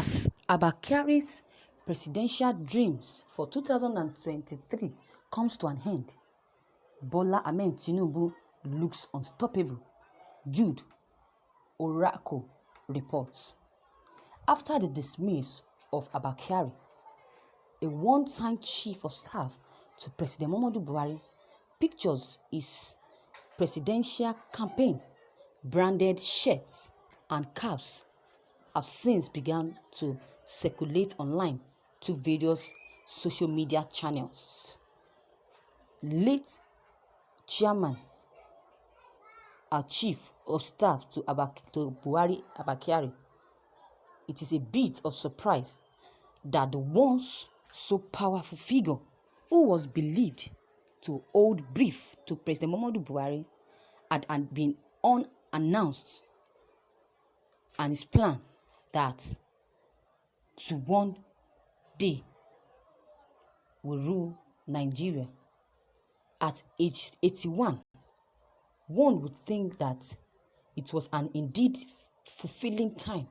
As Abba Kyari's presidential dreams for 2023 comes to an end, Bola Ahmed Tinubu looks unstoppable, Jude Oracle reports. After the dismiss of Abba Kyari, a one-time chief of staff to President Muhammadu Buhari, pictures his presidential campaign, branded shirts and caps have since begun to circulate online to various social media channels. Late chairman and chief of staff to Buhari Abba Kyari, it is a bit of surprise that the once so powerful figure who was believed to hold brief to President Muhammadu Buhari had been unannounced, and his plan that to one day will rule Nigeria at age 81. One would think that it was an indeed fulfilling time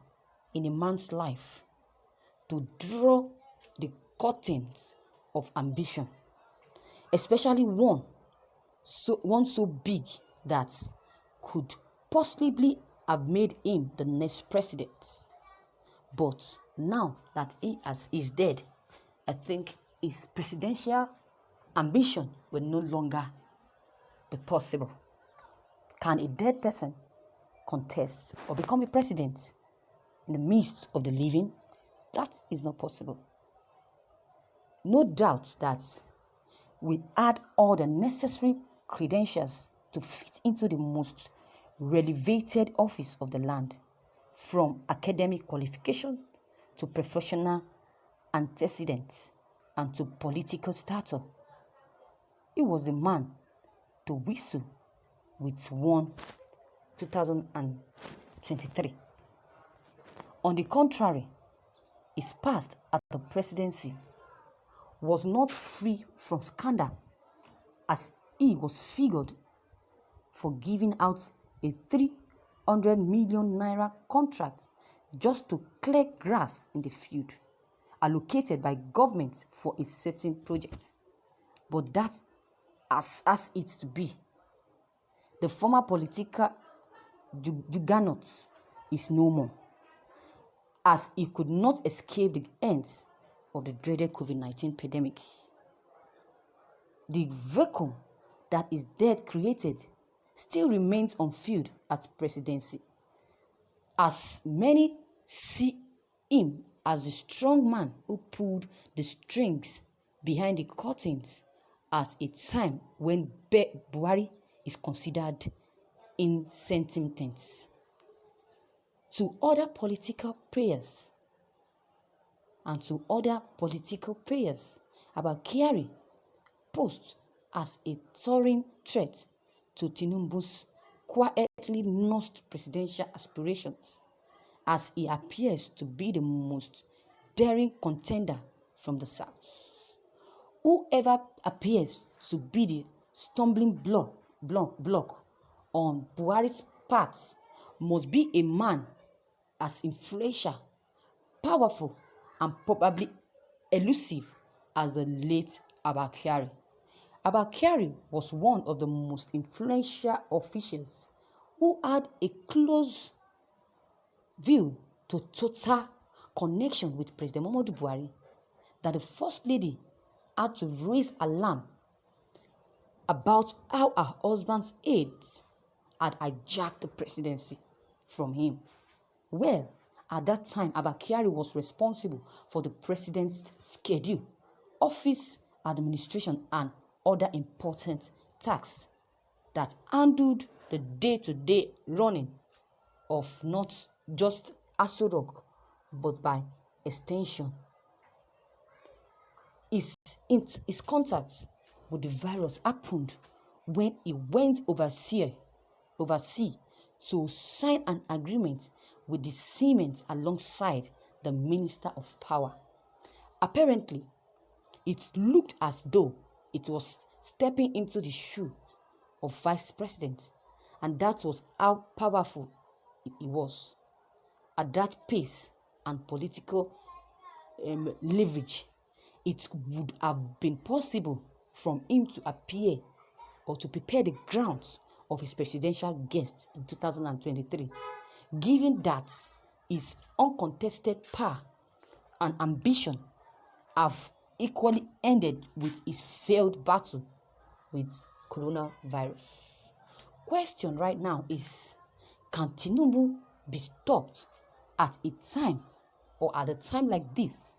in a man's life to draw the curtains of ambition, especially one so big that could possibly have made him the next president. But now that he is dead, I think his presidential ambition will no longer be possible. Can a dead person contest or become a president in the midst of the living? That is not possible. No doubt that we add all the necessary credentials to fit into the most relevated office of the land, from academic qualification to professional antecedents and to political stature. He was the man to whistle with 2023. On the contrary, his past at the presidency was not free from scandal, as he was figured for giving out a 300 million naira contract just to clear grass in the field allocated by government for a certain project. But that as it to be, the former political juggernaut is no more, as he could not escape the ends of the dreaded COVID-19 pandemic. The vacuum that his death created still remains unfilled at presidency, as many see him as the strong man who pulled the strings behind the curtains at a time when Buhari is considered insentient. To other political players, Abba Kyari posed as a towering threat to Tinubu's quietly nursed presidential aspirations, as he appears to be the most daring contender from the south. Whoever appears to be the stumbling block on Buhari's path must be a man as influential, powerful, and probably elusive as the late Abba Kyari. Abba Kyari was one of the most influential officials who had a close view to total connection with President Muhammadu Buhari, that the First Lady had to raise alarm about how her husband's aides had hijacked the presidency from him. Well, at that time, Abba Kyari was responsible for the president's schedule, office administration, and other important tasks that handled the day-to-day running of not just Aso Rock, but by extension. His contact with the virus happened when he went overseas to sign an agreement with the Siemens alongside the Minister of Power. Apparently, it looked as though it was stepping into the shoe of Vice President, and that was how powerful he was. At that pace and political leverage, it would have been possible from him to appear or to prepare the grounds of his presidential guest in 2023, given that his uncontested power and ambition have equally ended with his failed battle with coronavirus. Question right now is, can Tinubu be stopped at a time or at a time like this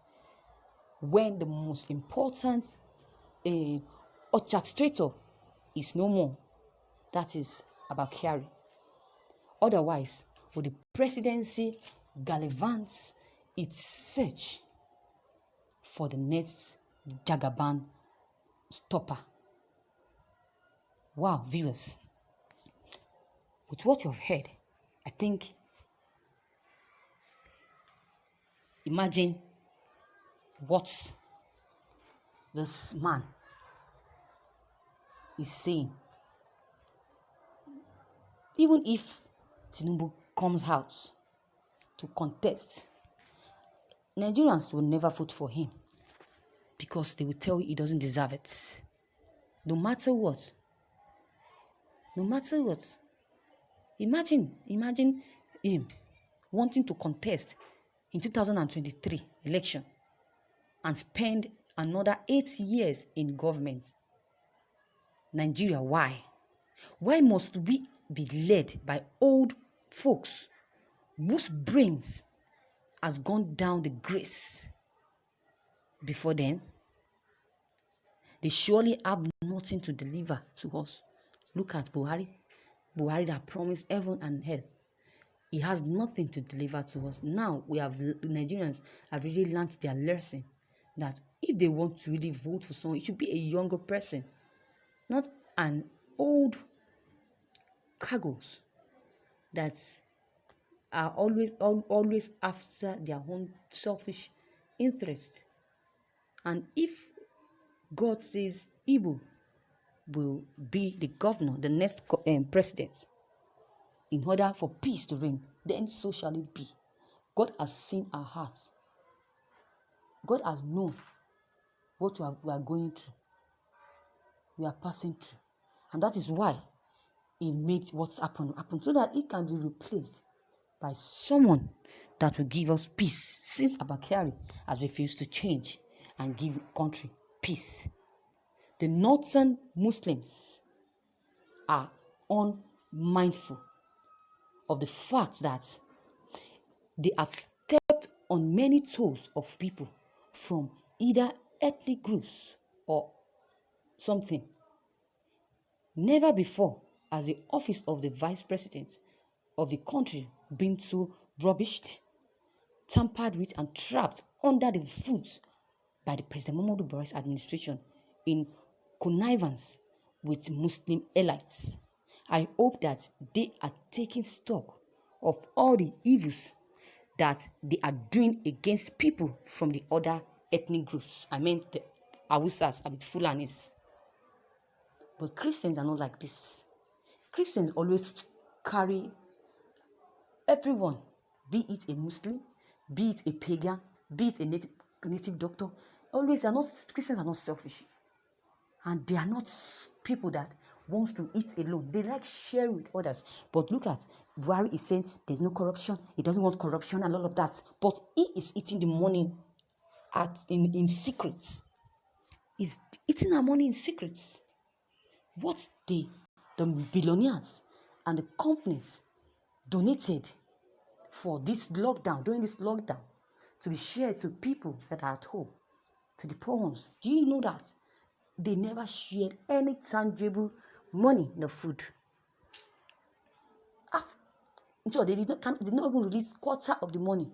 when the most important orchestrator is no more? That is Abba Kyari. Otherwise, will the presidency gallivant its search for the next Jagaban stopper? Wow, viewers, with what you've heard, I think, imagine what this man is saying. Even if Tinubu comes out to contest, Nigerians will never vote for him because they will tell you he doesn't deserve it. No matter what. No matter what. Imagine him wanting to contest in 2023 election and spend another 8 years in government. Nigeria, why? Why must we be led by old folks whose brains has gone down the grace before then? They surely have nothing to deliver to us. Look at Buhari. Buhari that promised heaven and earth. He has nothing to deliver to us. Now Nigerians have really learned their lesson that if they want to really vote for someone, it should be a younger person, not an old cargos that are always after their own selfish interest. And if God says Igbo will be the governor, the next president, in order for peace to reign, then so shall it be. God has seen our hearts. God has known what we are going through, we are passing through. And that is why he made what's happened happen, so that it can be replaced by someone that will give us peace, since Abba Kyari has refused to change and give the country peace. The northern Muslims are unmindful of the fact that they have stepped on many toes of people from either ethnic groups or something. Never before has the office of the vice president of the country been so rubbished, tampered with, and trapped under the foot by the President Muhammadu Buhari's administration in connivance with Muslim elites. I hope that they are taking stock of all the evils that they are doing against people from the other ethnic groups. I mean the Awusas and the Fulanis. But Christians are not like this. Christians always carry everyone, be it a Muslim, be it a pagan, be it a native doctor. Christians are not selfish. And they are not people that wants to eat alone. They like sharing with others. But look at, Buhari is saying there's no corruption. He doesn't want corruption and all of that. But he is eating the money in secret. He's eating our money in secret. What the billionaires and the companies donated for this lockdown, during this lockdown, to be shared to people that are at home, to the poor ones. Do you know that they never shared any tangible money in the food? They did not even release quarter of the money.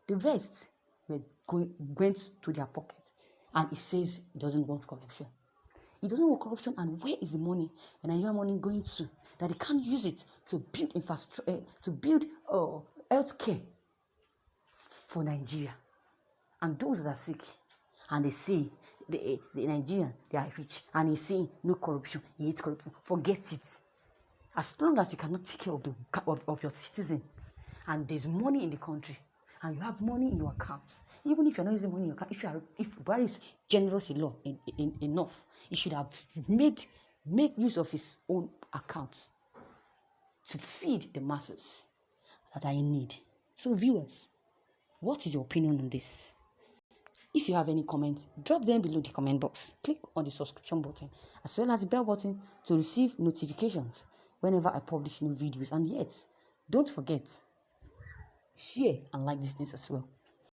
The rest went to their pocket. And it says it doesn't want corruption. It doesn't want corruption, and where is the money? And Nigerian money going to? That they can't use it to build infrastructure, to build healthcare for Nigeria. And those that are sick, and they say the Nigerian, they are rich, and he's saying no corruption, he hates corruption. Forget it. As long as you cannot take care of your citizens, and there's money in the country, and you have money in your account, even if you're not using money in your account, if Buhari is generous enough, he should have make use of his own account to feed the masses that are in need. So viewers, what is your opinion on this? If you have any comments, drop them below the comment box. Click on the subscription button as well as the bell button to receive notifications whenever I publish new videos. And yet, don't forget, share and like this news as well.